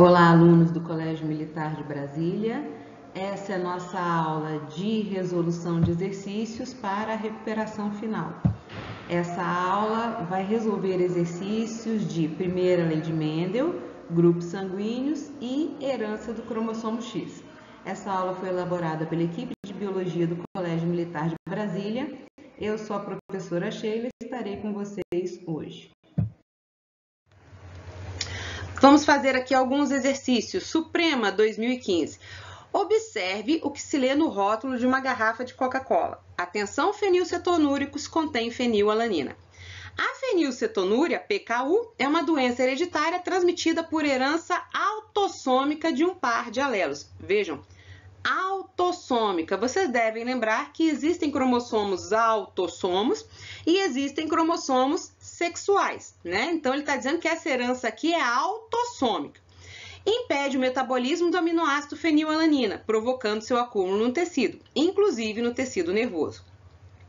Olá, alunos do Colégio Militar de Brasília. Essa é a nossa aula de resolução de exercícios para a recuperação final. Essa aula vai resolver exercícios de primeira lei de Mendel, grupos sanguíneos e herança do cromossomo X. Essa aula foi elaborada pela equipe de Biologia do Colégio Militar de Brasília. Eu sou a professora Sheila e estarei com vocês hoje. Vamos fazer aqui alguns exercícios. Suprema 2015. Observe o que se lê no rótulo de uma garrafa de Coca-Cola. Atenção, fenilcetonúricos contém fenilalanina. A fenilcetonúria, PKU, é uma doença hereditária transmitida por herança autossômica de um par de alelos. Vejam, autossômica. Vocês devem lembrar que existem cromossomos autossomos e existem cromossomos sexuais, né? Então, ele está dizendo que essa herança aqui é autossômica. Impede o metabolismo do aminoácido fenilalanina, provocando seu acúmulo no tecido, inclusive no tecido nervoso.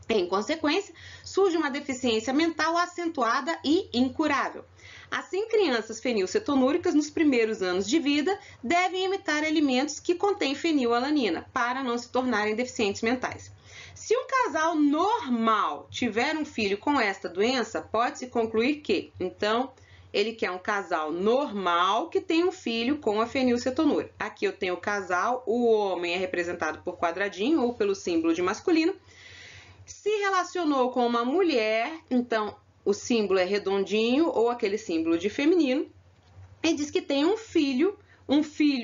Em consequência, surge uma deficiência mental acentuada e incurável. Assim, crianças fenilcetonúricas nos primeiros anos de vida devem imitar alimentos que contêm fenilalanina para não se tornarem deficientes mentais. Se um casal normal tiver um filho com esta doença, pode-se concluir que, então, ele quer um casal normal que tem um filho com a fenilcetonúria. Aqui eu tenho o casal, o homem é representado por quadradinho ou pelo símbolo de masculino. Se relacionou com uma mulher, então o símbolo é redondinho ou aquele símbolo de feminino. E diz que tem um filho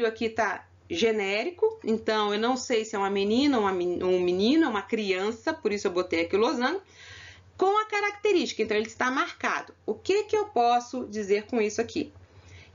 aqui está genérico, então eu não sei se é uma menina ou um menino, é uma criança, por isso eu botei aqui o losango, com a característica, então ele está marcado. O que eu posso dizer com isso aqui?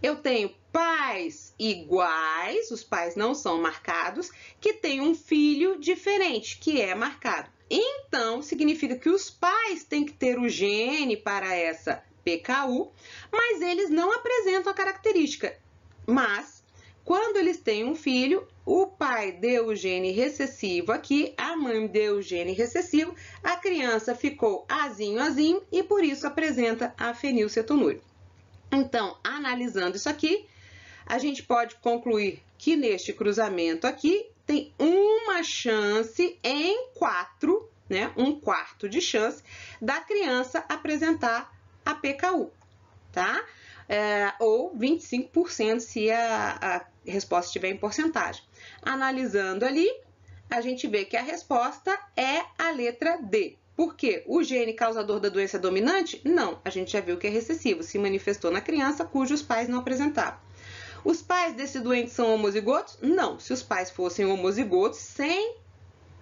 Eu tenho pais iguais, os pais não são marcados, que tem um filho diferente, que é marcado. Então, significa que os pais têm que ter o gene para essa PKU, mas eles não apresentam a característica. Mas, quando eles têm um filho, o pai deu o gene recessivo aqui, a mãe deu o gene recessivo, a criança ficou azinho e por isso apresenta a fenilcetonúria. Então, analisando isso aqui, a gente pode concluir que neste cruzamento aqui tem uma chance em 4, né? 1/4 de chance da criança apresentar a PKU, tá? Ou 25% se a resposta estiver em porcentagem. Analisando ali, a gente vê que a resposta é a letra D. Por quê? O gene causador da doença é dominante? Não, a gente já viu que é recessivo, se manifestou na criança cujos pais não apresentavam. Os pais desse doente são homozigotos? Não, se os pais fossem homozigotos, sem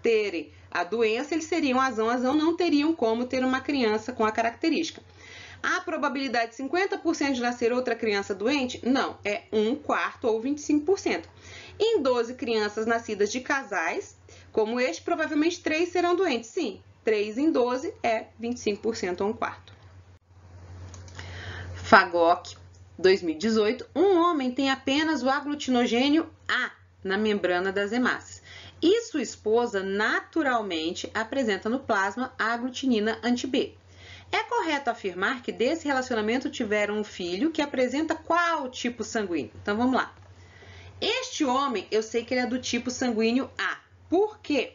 terem a doença, eles seriam azão, não teriam como ter uma criança com a característica. A probabilidade de 50% de nascer outra criança doente? Não, é 1/4 ou 25%. Em 12 crianças nascidas de casais, como este, provavelmente 3 serão doentes. Sim, 3 em 12 é 25% ou 1/4. Fagoc, 2018, um homem tem apenas o aglutinogênio A na membrana das hemácias. E sua esposa naturalmente apresenta no plasma a aglutinina anti-B. É correto afirmar que desse relacionamento tiveram um filho que apresenta qual tipo sanguíneo? Então, vamos lá. Este homem, eu sei que ele é do tipo sanguíneo A. Por quê?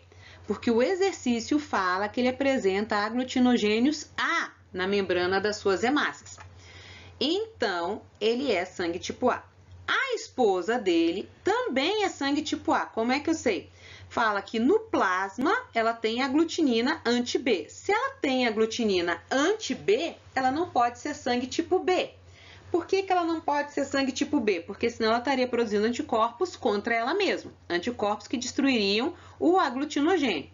Porque o exercício fala que ele apresenta aglutinogênios A na membrana das suas hemácias. Então, ele é sangue tipo A. A esposa dele também é sangue tipo A. Como é que eu sei? Fala que no plasma ela tem aglutinina anti-B. Se ela tem aglutinina anti-B, ela não pode ser sangue tipo B. Por que ela não pode ser sangue tipo B? Porque senão ela estaria produzindo anticorpos contra ela mesma. Anticorpos que destruiriam o aglutinogênio.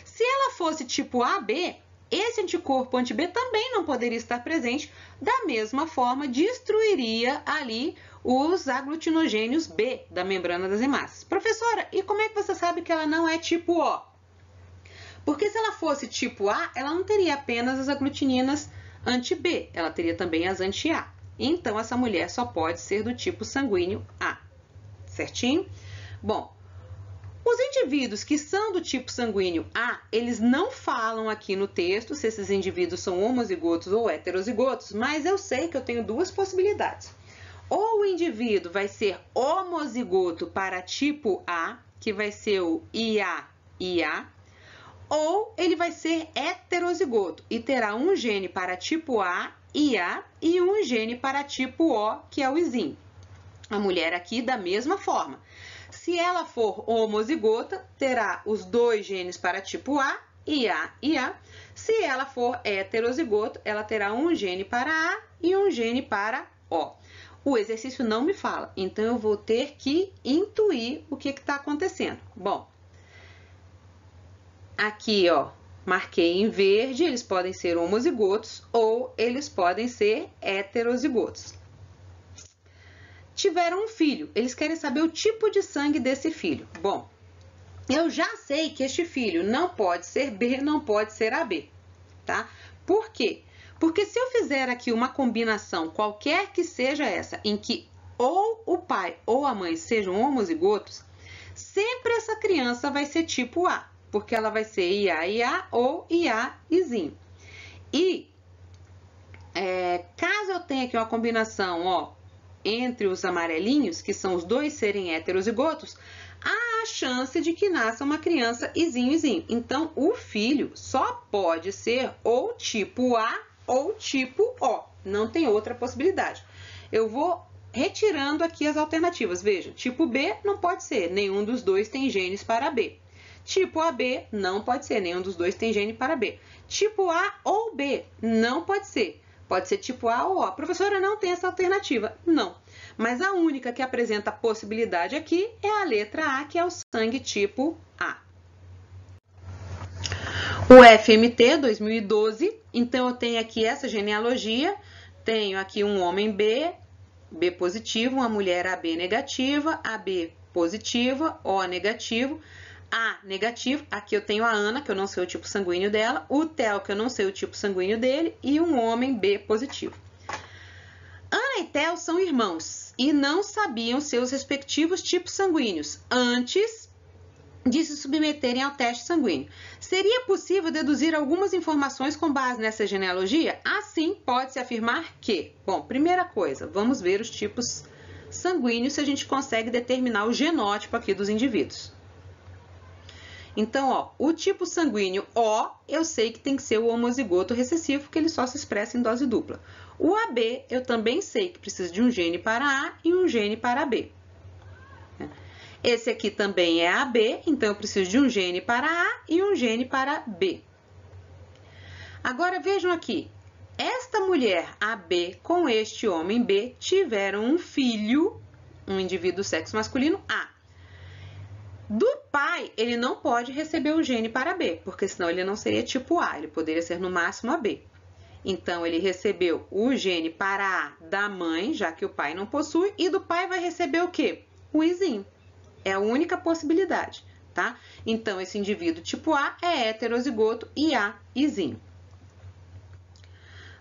Se ela fosse tipo AB, esse anticorpo anti-B também não poderia estar presente. Da mesma forma, destruiria ali os aglutinogênios B da membrana das hemácias. Professora, e como é que você sabe que ela não é tipo O? Porque se ela fosse tipo A, ela não teria apenas as aglutininas anti-B, ela teria também as anti-A. Então, essa mulher só pode ser do tipo sanguíneo A. Certinho? Bom, os indivíduos que são do tipo sanguíneo A, eles não falam aqui no texto se esses indivíduos são homozigotos ou heterozigotos, mas eu sei que eu tenho duas possibilidades. ou o indivíduo vai ser homozigoto para tipo A, que vai ser o IA, ou ele vai ser heterozigoto e terá um gene para tipo A, IA, e um gene para tipo O, que é o Izinho. A mulher aqui da mesma forma. Se ela for homozigota, terá os dois genes para tipo A, IA. Se ela for heterozigota, ela terá um gene para A e um gene para O. O exercício não me fala, então eu vou ter que intuir o que está acontecendo. Bom, aqui, ó, marquei em verde, eles podem ser homozigotos ou eles podem ser heterozigotos. Tiveram um filho, eles querem saber o tipo de sangue desse filho. Bom, eu já sei que este filho não pode ser B, não pode ser AB, tá? Por quê? Porque se eu fizer aqui uma combinação, qualquer que seja essa, em que ou o pai ou a mãe sejam homozigotos, sempre essa criança vai ser tipo A, porque ela vai ser IA ou IAzinho. E caso eu tenha aqui uma combinação, ó, entre os amarelinhos, que são os dois serem heterozigotos, há a chance de que nasça uma criança Izinho. Então, o filho só pode ser ou tipo A ou tipo O. Não tem outra possibilidade. Eu vou retirando aqui as alternativas. Veja, tipo B não pode ser, nenhum dos dois tem genes para B. Tipo AB não pode ser, nenhum dos dois tem gene para B. Tipo A ou B não pode ser. Pode ser tipo A ou O. A professora não tem essa alternativa. Não. Mas a única que apresenta possibilidade aqui é a letra A, que é o sangue tipo A. O FMT 2012. Então, eu tenho aqui essa genealogia. Tenho aqui um homem B positivo, uma mulher AB negativa, AB positiva, O negativo, A negativo. Aqui eu tenho a Ana, que eu não sei o tipo sanguíneo dela, o Theo, que eu não sei o tipo sanguíneo dele, e um homem B positivo. Ana e Theo são irmãos e não sabiam seus respectivos tipos sanguíneos antes de se submeterem ao teste sanguíneo. Seria possível deduzir algumas informações com base nessa genealogia? Assim, pode-se afirmar que... Bom, primeira coisa, vamos ver os tipos sanguíneos se a gente consegue determinar o genótipo aqui dos indivíduos. Então, ó, o tipo sanguíneo O, eu sei que tem que ser o homozigoto recessivo, porque ele só se expressa em dose dupla. O AB, eu também sei que precisa de um gene para A e um gene para B. Esse aqui também é AB, então eu preciso de um gene para A e um gene para B. Agora, vejam aqui. Esta mulher AB com este homem B tiveram um filho, um indivíduo do sexo masculino A. Do pai, ele não pode receber o gene para B, porque senão ele não seria tipo A, ele poderia ser no máximo AB. Então, ele recebeu o gene para A da mãe, já que o pai não possui, e do pai vai receber o quê? O Izinho. É a única possibilidade, tá? Então, esse indivíduo tipo A é heterozigoto e Izinho.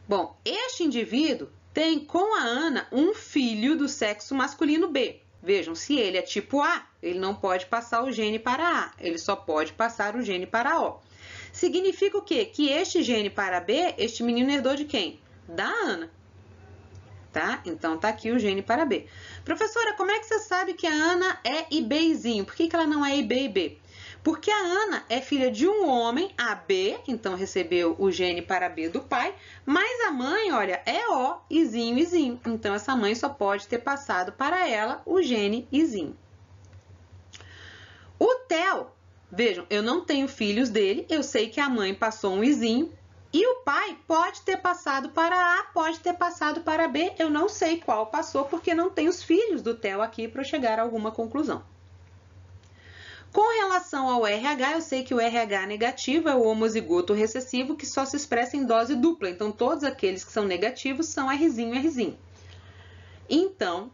Bom, este indivíduo tem com a Ana um filho do sexo masculino B. Vejam, se ele é tipo A, ele não pode passar o gene para A, ele só pode passar o gene para O. Significa o quê? Que este gene para B, este menino herdou de quem? Da Ana. Tá? Então, tá aqui o gene para B. Professora, como é que você sabe que a Ana é IBzinho? Por que ela não é IB e B? Porque a Ana é filha de um homem, AB, então recebeu o gene para B do pai, mas a mãe, olha, é O, Izinho. Então, essa mãe só pode ter passado para ela o gene Izinho. O Theo, vejam, eu não tenho filhos dele, eu sei que a mãe passou um Izinho, e o pai pode ter passado para A, pode ter passado para B, eu não sei qual passou, porque não tem os filhos do Theo aqui para chegar a alguma conclusão. Com relação ao RH, eu sei que o RH negativo é o homozigoto recessivo, que só se expressa em dose dupla. Então, todos aqueles que são negativos são Rzinho. Então,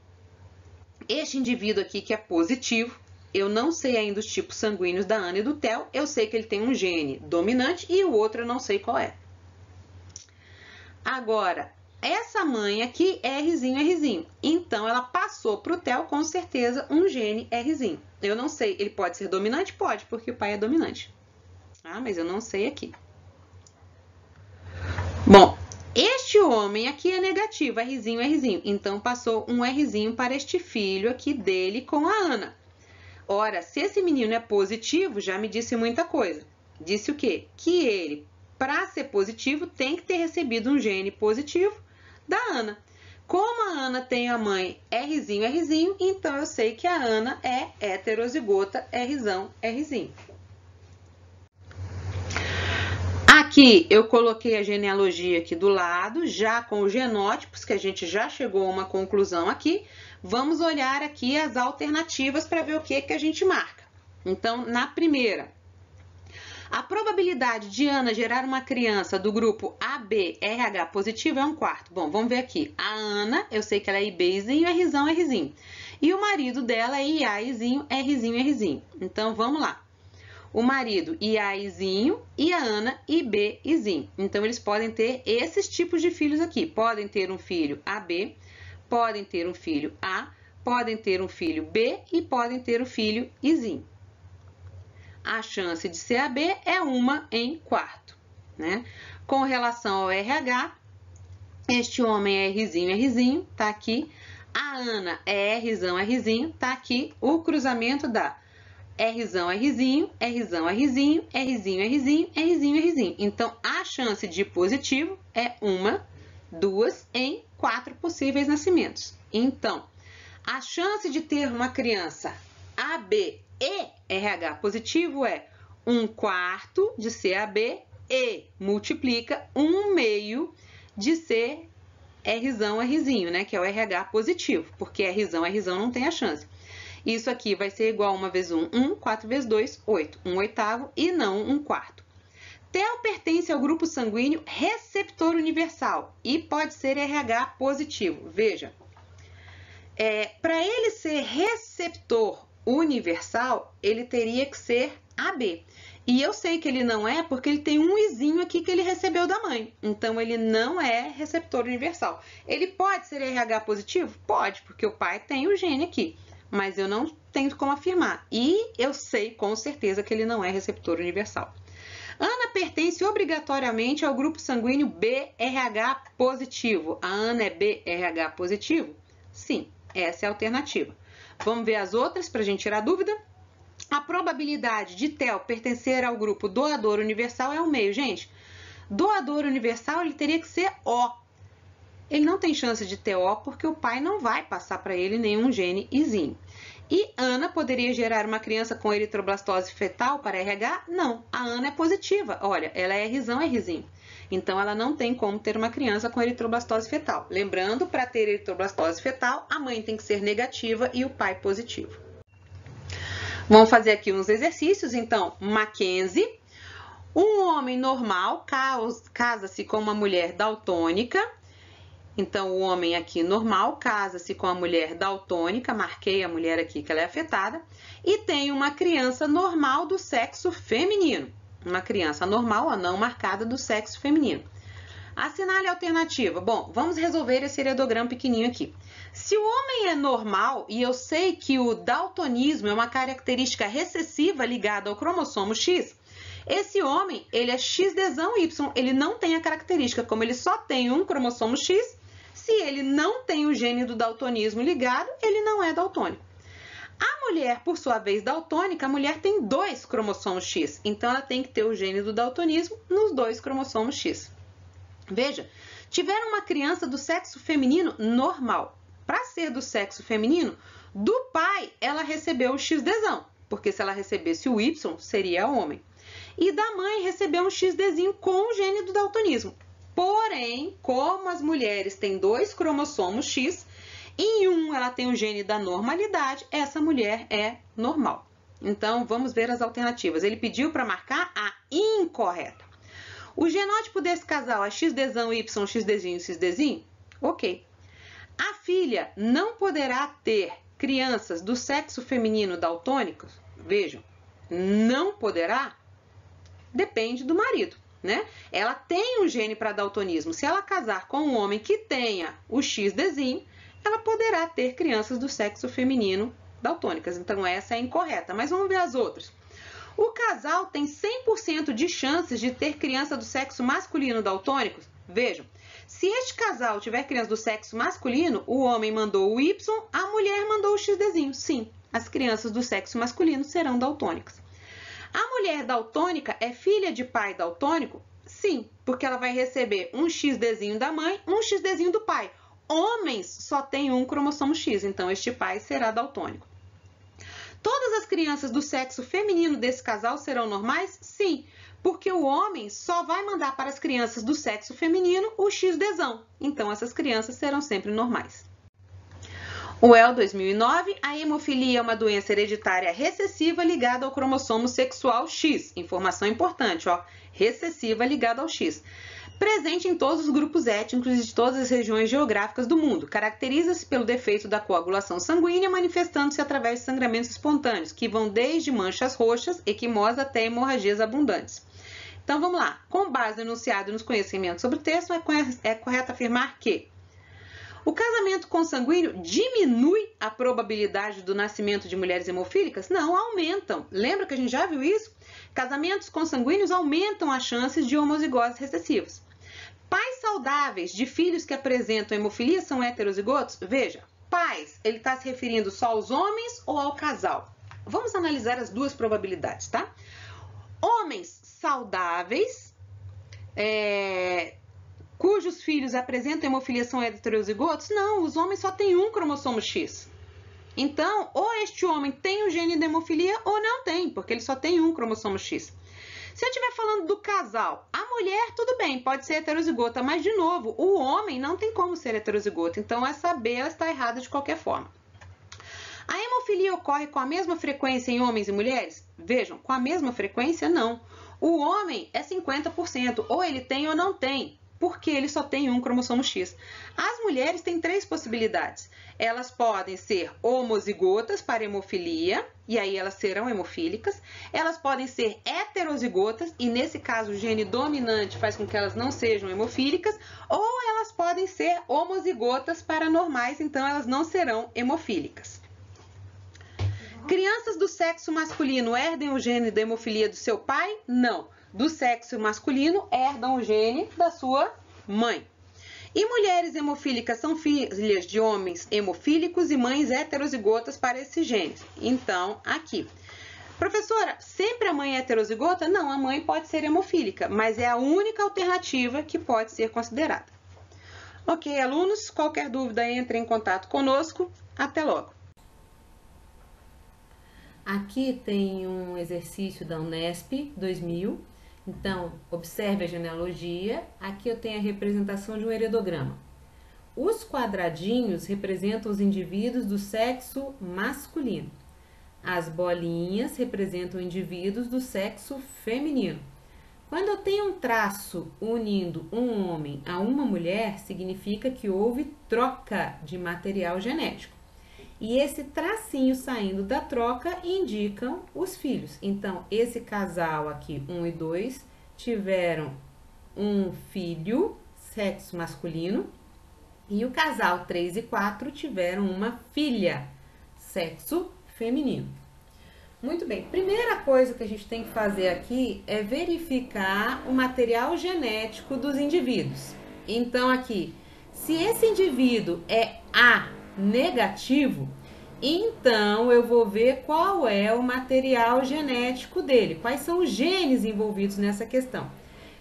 este indivíduo aqui que é positivo, eu não sei ainda os tipos sanguíneos da Ana e do Theo. Eu sei que ele tem um gene dominante e o outro eu não sei qual é. Agora, essa mãe aqui é Rzinho. Então, ela passou para o Theo, com certeza, um gene Rzinho. Eu não sei, ele pode ser dominante? Pode, porque o pai é dominante. Ah, mas eu não sei aqui. Bom, Este homem aqui é negativo, Rzinho, Rzinho. Então, passou um Rzinho para este filho aqui dele com a Ana. Ora, se esse menino é positivo, já me disse muita coisa. Disse o quê? Que ele, para ser positivo, tem que ter recebido um gene positivo da Ana. Como a Ana tem a mãe Rzinho, Rzinho, então eu sei que a Ana é heterozigota Rzão, Rzinho. Aqui eu coloquei a genealogia aqui do lado, já com os genótipos, que a gente já chegou a uma conclusão aqui. Vamos olhar aqui as alternativas para ver o que a gente marca. Então, na primeira, a probabilidade de Ana gerar uma criança do grupo AB RH positivo é 1/4. Bom, vamos ver aqui. A Ana, eu sei que ela é IBzinho, Rzão, Rzinho. E o marido dela é IAzinho, Rzinho, Rzinho. Então, vamos lá. O marido IAzinho e a Ana IBzinho. Então, eles podem ter esses tipos de filhos aqui. Podem ter um filho AB, podem ter um filho A, podem ter um filho B e podem ter um filho Izinho. A chance de ser AB é 1/4, né? Com relação ao RH, este homem é Rzinho, Rzinho, tá aqui. A Ana é Rzão, Rzinho, tá aqui. O cruzamento dá Rzão, Rzinho, Rzão, Rzinho, Rzinho, Rzinho, Rzinho, Rzinho. Então, a chance de positivo é 1, 2 em 4 possíveis nascimentos. Então, a chance de ter uma criança AB e RH positivo é 1/4 de ser AB e multiplica 1/2 de ser Rzão, Rzinho, né? Que é o RH positivo, porque Rzão, Rzão não tem a chance. Isso aqui vai ser igual a 1 vezes 1, 1, 4 vezes 2, 8. 1/8 e não 1/4. TEL pertence ao grupo sanguíneo receptor universal e pode ser RH positivo. Veja, para ele ser receptor universal, ele teria que ser AB. E eu sei que ele não é porque ele tem um izinho aqui que ele recebeu da mãe. Então, ele não é receptor universal. Ele pode ser RH positivo? Pode, porque o pai tem o gene aqui. Mas eu não tenho como afirmar. E eu sei com certeza que ele não é receptor universal. Ana pertence obrigatoriamente ao grupo sanguíneo BRH positivo. A Ana é BRH positivo? Sim, essa é a alternativa. Vamos ver as outras para a gente tirar dúvida? A probabilidade de TEL pertencer ao grupo doador universal é 1/2. Gente, doador universal ele teria que ser O. Ele não tem chance de ter O porque o pai não vai passar para ele nenhum gene Izinho. E Ana poderia gerar uma criança com eritroblastose fetal para RH? Não, a Ana é positiva. Olha, ela é Rzão, Rzinho. Então, ela não tem como ter uma criança com eritroblastose fetal. Lembrando, para ter eritroblastose fetal, a mãe tem que ser negativa e o pai positivo. Vamos fazer aqui uns exercícios. Então, Mackenzie. Um homem normal casa-se com uma mulher daltônica. Então, o homem aqui normal casa-se com a mulher daltônica, marquei a mulher aqui que ela é afetada, e tem uma criança normal do sexo feminino. Uma criança normal, a não marcada do sexo feminino. Assinale a alternativa. Bom, vamos resolver esse heredograma pequenininho aqui. Se o homem é normal, e eu sei que o daltonismo é uma característica recessiva ligada ao cromossomo X, esse homem, ele é XDzão Y, ele não tem a característica, como ele só tem um cromossomo X, se ele não tem o gene do daltonismo ligado, ele não é daltônico. A mulher, por sua vez, daltônica, a mulher tem 2 cromossomos X. Então, ela tem que ter o gene do daltonismo nos 2 cromossomos X. Veja, tiveram uma criança do sexo feminino normal. Para ser do sexo feminino, do pai, ela recebeu o XDzão. Porque se ela recebesse o Y, seria homem. E da mãe, recebeu um XDzinho com o gene do daltonismo. Porém, como as mulheres têm 2 cromossomos X, em um ela tem o gene da normalidade, essa mulher é normal. Então, vamos ver as alternativas. Ele pediu para marcar a incorreta. O genótipo desse casal é XDzão, Y, XDzinho, XDzinho? Ok. A filha não poderá ter crianças do sexo feminino daltônicos? Vejam, não poderá? Depende do marido. Né? Ela tem um gene para daltonismo. Se ela casar com um homem que tenha o XDzinho, ela poderá ter crianças do sexo feminino daltônicas. Então, essa é incorreta. Mas vamos ver as outras. O casal tem 100% de chances de ter criança do sexo masculino daltônico? Vejam, Se este casal tiver criança do sexo masculino, o homem mandou o Y, a mulher mandou o XDzinho. Sim, as crianças do sexo masculino serão daltônicas. A mulher daltônica é filha de pai daltônico? Sim, porque ela vai receber um XDzinho da mãe, um XDzinho do pai. Homens só têm um cromossomo X, então este pai será daltônico. Todas as crianças do sexo feminino desse casal serão normais? Sim, porque o homem só vai mandar para as crianças do sexo feminino o XDzão. Então, essas crianças serão sempre normais. O EL 2009, a hemofilia é uma doença hereditária recessiva ligada ao cromossomo sexual X. Informação importante, ó, recessiva ligada ao X. Presente em todos os grupos étnicos e de todas as regiões geográficas do mundo. Caracteriza-se pelo defeito da coagulação sanguínea, manifestando-se através de sangramentos espontâneos, que vão desde manchas roxas, equimose, até hemorragias abundantes. Então, vamos lá. Com base no enunciado e nos conhecimentos sobre o texto, é correto afirmar que o casamento consanguíneo diminui a probabilidade do nascimento de mulheres hemofílicas? Não, aumentam. Lembra que a gente já viu isso? Casamentos consanguíneos aumentam as chances de homozigoses recessivas. Pais saudáveis de filhos que apresentam hemofilia são heterozigotos? Veja, pais, ele está se referindo só aos homens ou ao casal? Vamos analisar as duas probabilidades, tá? Homens saudáveis, cujos filhos apresentam hemofilia são heterozigotos? Não, os homens só têm um cromossomo X. Então, ou este homem tem o gene da hemofilia ou não tem, porque ele só tem um cromossomo X. Se eu estiver falando do casal, a mulher, tudo bem, pode ser heterozigota, mas, de novo, o homem não tem como ser heterozigota. Então, essa B está errada de qualquer forma. A hemofilia ocorre com a mesma frequência em homens e mulheres? Vejam, com a mesma frequência, não. O homem é 50%, ou ele tem ou não tem, porque ele só tem um cromossomo X. As mulheres têm 3 possibilidades. Elas podem ser homozigotas para hemofilia, e aí elas serão hemofílicas. Elas podem ser heterozigotas, e nesse caso o gene dominante faz com que elas não sejam hemofílicas, ou elas podem ser homozigotas para normais, então elas não serão hemofílicas. Crianças do sexo masculino herdam o gene da hemofilia do seu pai? Não. Do sexo masculino herdam o gene da sua mãe. E mulheres hemofílicas são filhas de homens hemofílicos e mães heterozigotas para esses genes. Então, aqui. Professora, sempre a mãe é heterozigota? Não, a mãe pode ser hemofílica, mas é a única alternativa que pode ser considerada. Ok, alunos, qualquer dúvida, entre em contato conosco. Até logo. Aqui tem um exercício da Unesp 2000. Então, observe a genealogia. Aqui eu tenho a representação de um heredograma. Os quadradinhos representam os indivíduos do sexo masculino. As bolinhas representam indivíduos do sexo feminino. Quando eu tenho um traço unindo um homem a uma mulher, significa que houve troca de material genético. E esse tracinho saindo da troca indicam os filhos. Então, esse casal aqui, 1 e 2, tiveram um filho, sexo masculino. E o casal 3 e 4 tiveram uma filha, sexo feminino. Muito bem, primeira coisa que a gente tem que fazer aqui é verificar o material genético dos indivíduos. Então, aqui, se esse indivíduo é A negativo, então eu vou ver qual é o material genético dele, quais são os genes envolvidos nessa questão.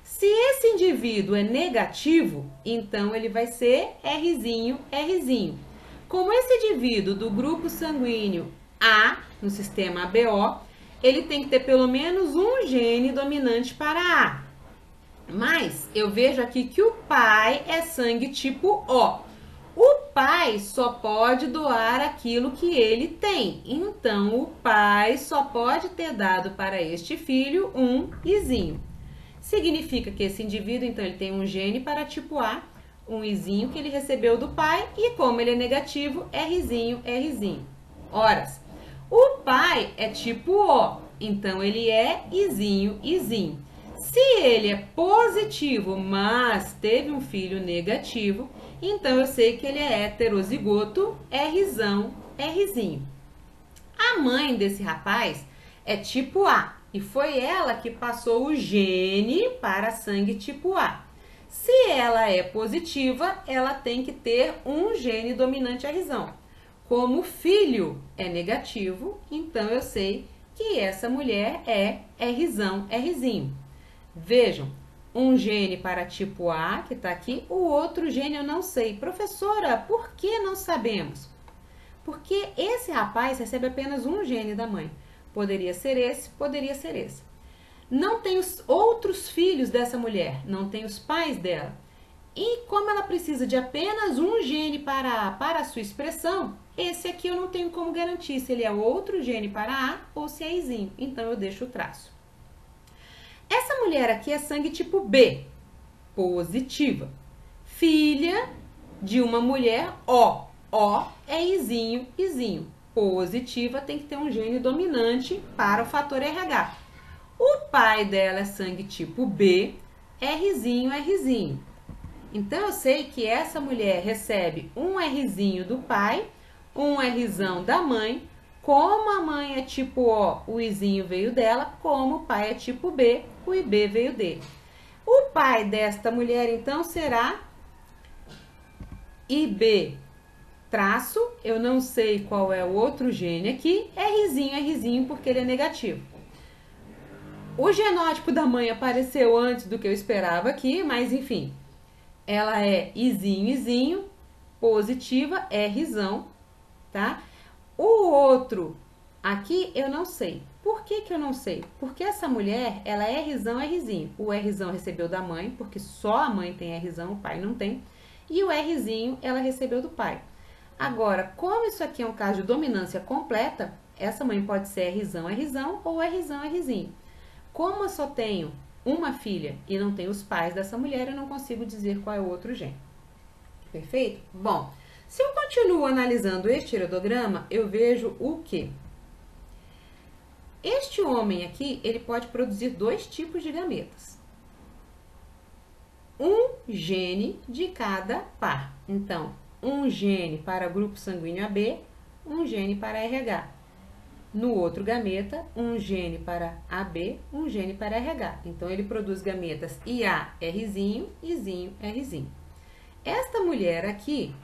Se esse indivíduo é negativo, então ele vai ser Rzinho, Rzinho. Como esse indivíduo do grupo sanguíneo A, no sistema ABO, ele tem que ter pelo menos um gene dominante para A. Mas eu vejo aqui que o pai é sangue tipo O. O pai só pode doar aquilo que ele tem. Então, o pai só pode ter dado para este filho um Izinho. Significa que esse indivíduo, então, ele tem um gene para tipo A, um Izinho que ele recebeu do pai, e como ele é negativo, Rzinho, Rzinho. Horas. O pai é tipo O, então ele é Izinho, Izinho. Se ele é positivo, mas teve um filho negativo, então eu sei que ele é heterozigoto, Rzão, Rzinho. A mãe desse rapaz é tipo A, e foi ela que passou o gene para sangue tipo A. Se ela é positiva, ela tem que ter um gene dominante Rzão. Como o filho é negativo, então eu sei que essa mulher é Rzão, Rzinho. Vejam, um gene para tipo A, que está aqui, o outro gene eu não sei. Professora, por que não sabemos? Porque esse rapaz recebe apenas um gene da mãe. Poderia ser esse, poderia ser esse. Não tem os outros filhos dessa mulher, não tem os pais dela. E como ela precisa de apenas um gene para a sua expressão, esse aqui eu não tenho como garantir se ele é outro gene para A ou se é Izinho. Então eu deixo o traço. Essa mulher aqui é sangue tipo B, positiva. Filha de uma mulher O. O é Izinho, Izinho. Positiva tem que ter um gene dominante para o fator RH. O pai dela é sangue tipo B, Rzinho, Rzinho. Então eu sei que essa mulher recebe um Rzinho do pai, um Rzão da mãe. Como a mãe é tipo O, o Izinho veio dela. Como o pai é tipo B, o IB veio dele. O pai desta mulher, então, será IB traço. Eu não sei qual é o outro gene aqui. Rzinho, Rzinho, porque ele é negativo. O genótipo da mãe apareceu antes do que eu esperava aqui, mas enfim. Ela é Izinho, Izinho, positiva, Rzão, tá? O outro aqui eu não sei. Por que que eu não sei? Porque essa mulher, ela é Rzão, Rzinho. O Rzão recebeu da mãe, porque só a mãe tem Rzão, o pai não tem. E o Rzinho ela recebeu do pai. Agora, como isso aqui é um caso de dominância completa, essa mãe pode ser Rzão, Rzão ou Rzão, Rzinho. Como eu só tenho uma filha e não tenho os pais dessa mulher, eu não consigo dizer qual é o outro gene. Perfeito? Bom, se eu continuo analisando este heredograma, eu vejo o quê? Este homem aqui, ele pode produzir dois tipos de gametas. Um gene de cada par. Então, um gene para grupo sanguíneo AB, um gene para RH. No outro gameta, um gene para AB, um gene para RH. Então, ele produz gametas IA, Rzinho, Izinho, Rzinho. Esta mulher aqui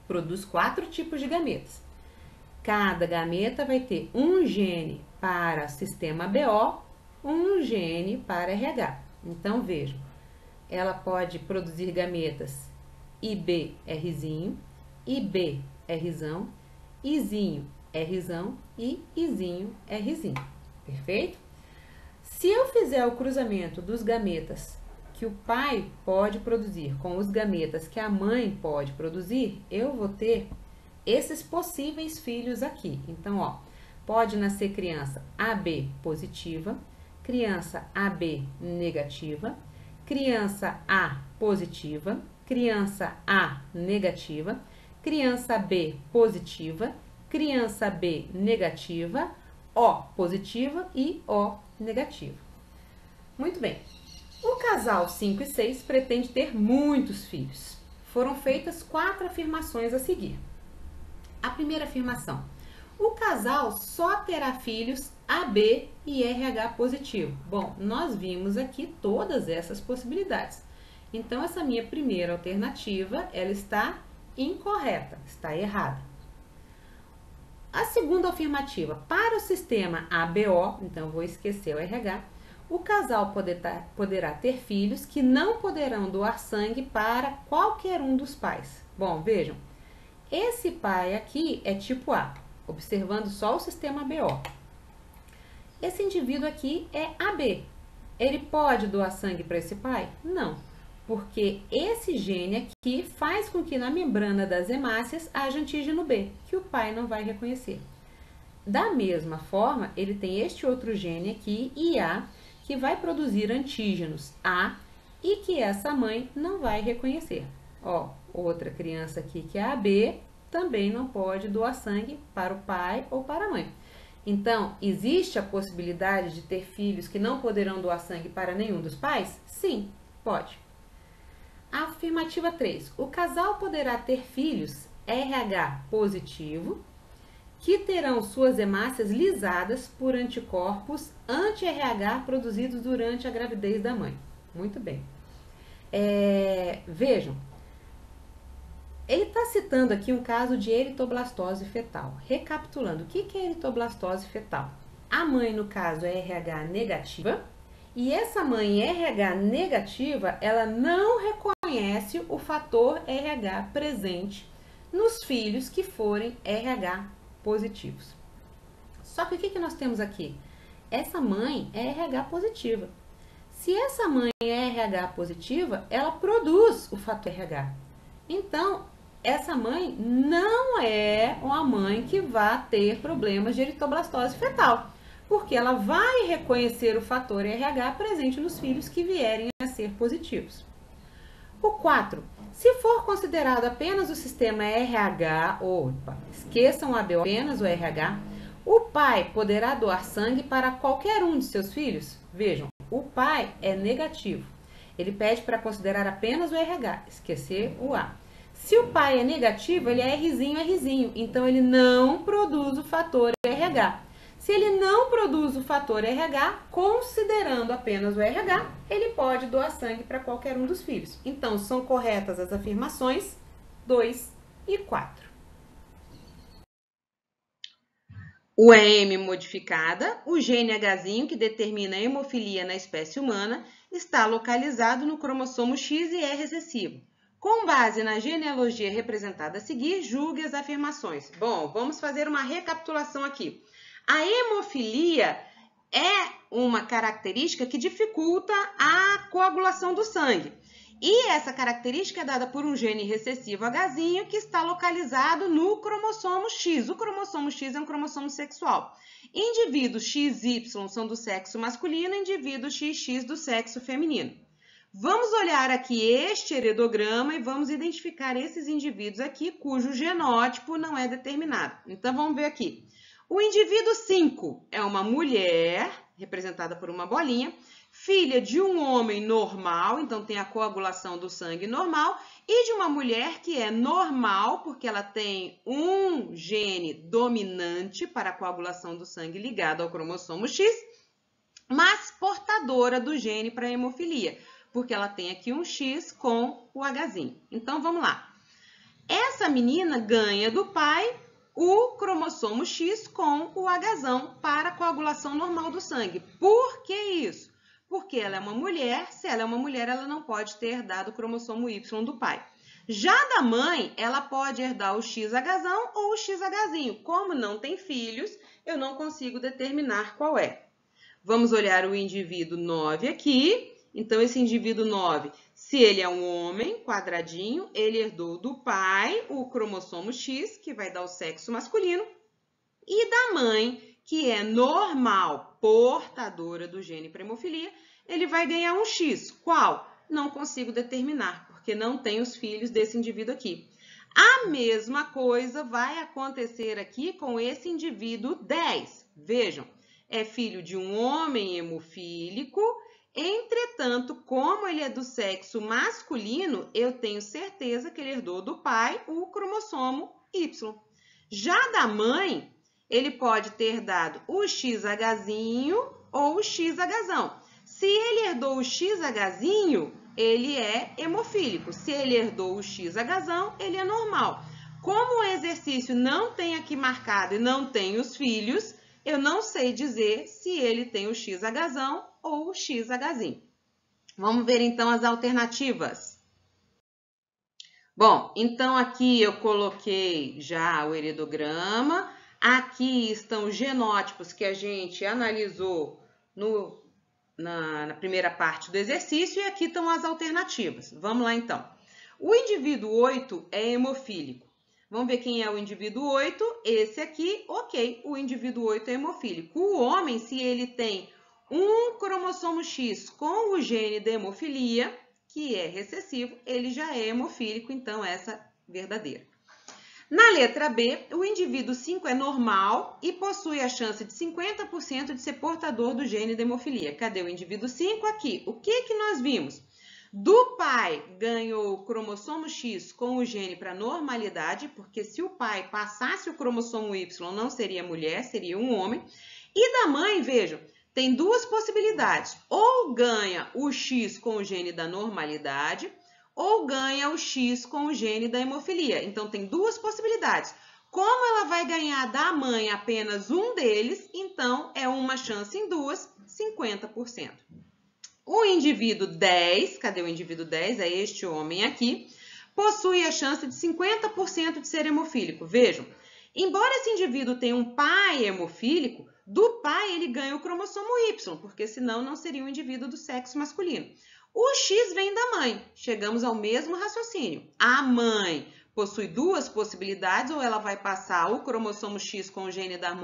produz 4 tipos de gametas. Cada gameta vai ter um gene para sistema BO, um gene para RH. Então, vejam, ela pode produzir gametas IB, Rzinho, IB, Rzão, Izinho, Rzão e Izinho, Rzinho. Perfeito? Se eu fizer o cruzamento dos gametas que o pai pode produzir com os gametas que a mãe pode produzir, eu vou ter esses possíveis filhos aqui. Então, ó, pode nascer criança AB positiva, criança AB negativa, criança A positiva, criança A negativa, criança B positiva, criança B negativa, O positiva e O negativa. Muito bem. O casal 5 e 6 pretende ter muitos filhos. Foram feitas 4 afirmações a seguir. A primeira afirmação: o casal só terá filhos AB e RH positivo. Bom, nós vimos aqui todas essas possibilidades. Então, essa minha primeira alternativa, ela está incorreta, está errada. A segunda afirmativa: para o sistema ABO, então eu vou esquecer o RH, o casal poderá ter filhos que não poderão doar sangue para qualquer um dos pais. Bom, vejam, esse pai aqui é tipo A, observando só o sistema ABO. Esse indivíduo aqui é AB. Ele pode doar sangue para esse pai? Não, porque esse gene aqui faz com que na membrana das hemácias haja antígeno B, que o pai não vai reconhecer. Da mesma forma, ele tem este outro gene aqui, IA, que vai produzir antígenos A e que essa mãe não vai reconhecer. Ó, outra criança aqui que é AB também não pode doar sangue para o pai ou para a mãe. Então, existe a possibilidade de ter filhos que não poderão doar sangue para nenhum dos pais? Sim, pode. A afirmativa 3. O casal poderá ter filhos RH positivo que terão suas hemácias lisadas por anticorpos anti-RH produzidos durante a gravidez da mãe. Muito bem. Vejam, ele está citando aqui um caso de eritoblastose fetal. Recapitulando, o que é eritoblastose fetal? A mãe, no caso, é RH negativa, e essa mãe RH negativa, ela não reconhece o fator RH presente nos filhos que forem RH positivos. Só que o que nós temos aqui? Essa mãe é RH positiva. Se essa mãe é RH positiva, ela produz o fator RH. Então, essa mãe não é uma mãe que vai ter problemas de eritoblastose fetal, porque ela vai reconhecer o fator RH presente nos filhos que vierem a ser positivos. O 4. Se for considerado apenas o sistema RH, esqueçam a ABO, apenas o RH, o pai poderá doar sangue para qualquer um de seus filhos? Vejam, o pai é negativo. Ele pede para considerar apenas o RH, esquecer o A. Se o pai é negativo, ele é Rzinho, então ele não produz o fator RH. Se ele não produz o fator RH, considerando apenas o RH, ele pode doar sangue para qualquer um dos filhos. Então, são corretas as afirmações 2 e 4. O EM modificada, o gene Hzinho, que determina a hemofilia na espécie humana, está localizado no cromossomo X e é recessivo. Com base na genealogia representada a seguir, julgue as afirmações. Bom, vamos fazer uma recapitulação aqui. A hemofilia é uma característica que dificulta a coagulação do sangue. E essa característica é dada por um gene recessivo Hzinho que está localizado no cromossomo X. O cromossomo X é um cromossomo sexual. Indivíduos XY são do sexo masculino, indivíduos XX do sexo feminino. Vamos olhar aqui este heredograma e vamos identificar esses indivíduos aqui cujo genótipo não é determinado. Então, vamos ver aqui. O indivíduo 5 é uma mulher, representada por uma bolinha, filha de um homem normal, então tem a coagulação do sangue normal, e de uma mulher que é normal, porque ela tem um gene dominante para a coagulação do sangue ligado ao cromossomo X, mas portadora do gene para a hemofilia, porque ela tem aqui um X com o Hzinho. Então, vamos lá. Essa menina ganha do pai o cromossomo X com o Hzão para a coagulação normal do sangue. Por que isso? Porque ela é uma mulher, se ela é uma mulher, ela não pode ter herdado o cromossomo Y do pai. Já da mãe, ela pode herdar o XHzão ou o XHzinho. Como não tem filhos, eu não consigo determinar qual é. Vamos olhar o indivíduo 9 aqui. Então, esse indivíduo 9, se ele é um homem, quadradinho, ele herdou do pai o cromossomo X, que vai dar o sexo masculino, e da mãe, que é normal, portadora do gene para hemofilia, ele vai ganhar um X. Qual? Não consigo determinar, porque não tem os filhos desse indivíduo aqui. A mesma coisa vai acontecer aqui com esse indivíduo 10. Vejam, é filho de um homem hemofílico. Entretanto, como ele é do sexo masculino, eu tenho certeza que ele herdou do pai o cromossomo Y. Já da mãe, ele pode ter dado o XHzinho ou o XHzão. Se ele herdou o XHzinho, ele é hemofílico. Se ele herdou o XHzão, ele é normal. Como o exercício não tem aqui marcado e não tem os filhos, eu não sei dizer se ele tem o XHzão ou o XHzinho. Vamos ver então as alternativas. Bom, então aqui eu coloquei já o heredograma. Aqui estão os genótipos que a gente analisou na primeira parte do exercício e aqui estão as alternativas. Vamos lá então. O indivíduo 8 é hemofílico. Vamos ver quem é o indivíduo 8. Esse aqui, ok, o indivíduo 8 é hemofílico. O homem, se ele tem um cromossomo X com o gene da hemofilia, que é recessivo, ele já é hemofílico, então essa é verdadeira. Na letra B, o indivíduo 5 é normal e possui a chance de 50% de ser portador do gene da hemofilia. Cadê o indivíduo 5? Aqui. O que nós vimos? Do pai ganhou o cromossomo X com o gene para normalidade, porque se o pai passasse o cromossomo Y, não seria mulher, seria um homem. E da mãe, vejam, tem duas possibilidades. Ou ganha o X com o gene da normalidade, ou ganha o X com o gene da hemofilia. Então, tem duas possibilidades. Como ela vai ganhar da mãe apenas um deles, então é uma chance em duas, 50%. O indivíduo 10, cadê o indivíduo 10? É este homem aqui, possui a chance de 50% de ser hemofílico. Vejam, embora esse indivíduo tenha um pai hemofílico, do pai ele ganha o cromossomo Y, porque senão não seria um indivíduo do sexo masculino. O X vem da mãe. Chegamos ao mesmo raciocínio. A mãe possui duas possibilidades, ou ela vai passar o cromossomo X com o gene da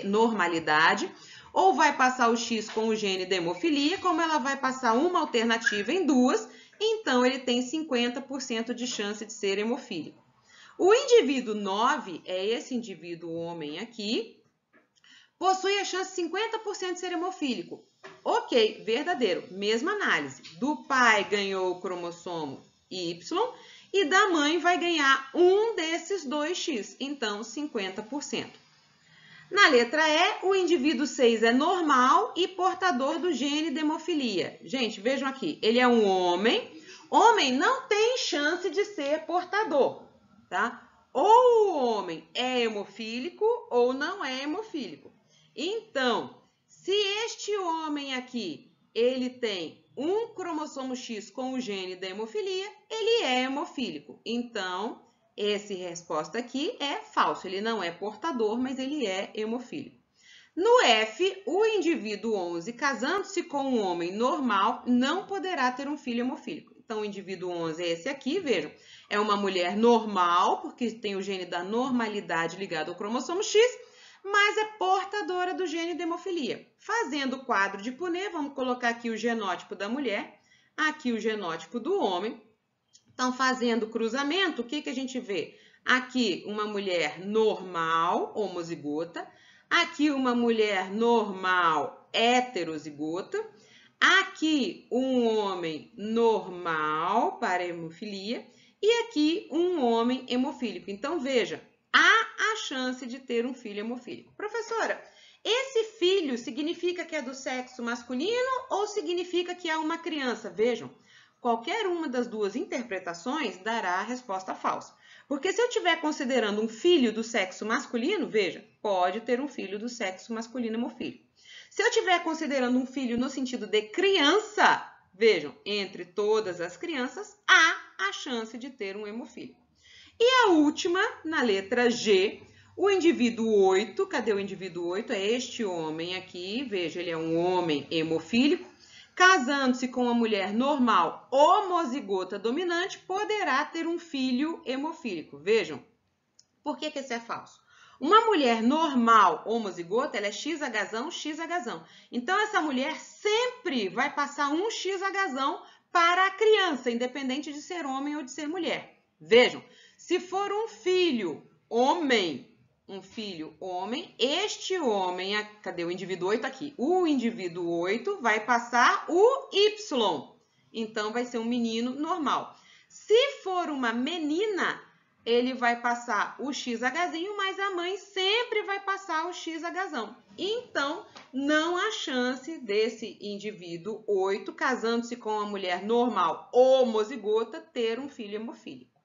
normalidade, ou vai passar o X com o gene da hemofilia, como ela vai passar uma alternativa em duas, então ele tem 50% de chance de ser hemofílico. O indivíduo 9 é esse indivíduo homem aqui, possui a chance de 50% de ser hemofílico. Ok, verdadeiro, mesma análise. Do pai ganhou o cromossomo Y e da mãe vai ganhar um desses dois X, então 50%. Na letra E, o indivíduo 6 é normal e portador do gene de hemofilia. Gente, vejam aqui, ele é um homem. Homem não tem chance de ser portador, tá? Ou o homem é hemofílico ou não é hemofílico. Então, se este homem aqui, ele tem um cromossomo X com o gene da hemofilia, ele é hemofílico. Então, essa resposta aqui é falso. Ele não é portador, mas ele é hemofílico. No F, o indivíduo 11, casando-se com um homem normal, não poderá ter um filho hemofílico. Então, o indivíduo 11 é esse aqui, vejam. É uma mulher normal, porque tem o gene da normalidade ligado ao cromossomo X, mas é portadora do gene de hemofilia. Fazendo o quadro de Punnett, vamos colocar aqui o genótipo da mulher, aqui o genótipo do homem. Então, fazendo o cruzamento, o que a gente vê? Aqui, uma mulher normal, homozigota. Aqui, uma mulher normal, heterozigota. Aqui, um homem normal para hemofilia. E aqui, um homem hemofílico. Então, veja, há a chance de ter um filho hemofílico. Professora, esse filho significa que é do sexo masculino ou significa que é uma criança? Vejam. Qualquer uma das duas interpretações dará a resposta falsa. Porque se eu estiver considerando um filho do sexo masculino, veja, pode ter um filho do sexo masculino hemofílico. Se eu estiver considerando um filho no sentido de criança, vejam, entre todas as crianças, há a chance de ter um hemofílico. E a última, na letra G, o indivíduo 8, cadê o indivíduo 8? É este homem aqui, veja, ele é um homem hemofílico. Casando-se com uma mulher normal homozigota dominante, poderá ter um filho hemofílico. Vejam, por que esse é falso? Uma mulher normal homozigota, ela é XHzão, XHzão. Então, essa mulher sempre vai passar um XHzão para a criança, independente de ser homem ou de ser mulher. Vejam, se for um filho homem, este homem, cadê o indivíduo 8 aqui? O indivíduo 8 vai passar o Y, então vai ser um menino normal. Se for uma menina, ele vai passar o XHzinho, mas a mãe sempre vai passar o XHzão. Então, não há chance desse indivíduo 8, casando-se com uma mulher normal homozigota, ter um filho hemofílico.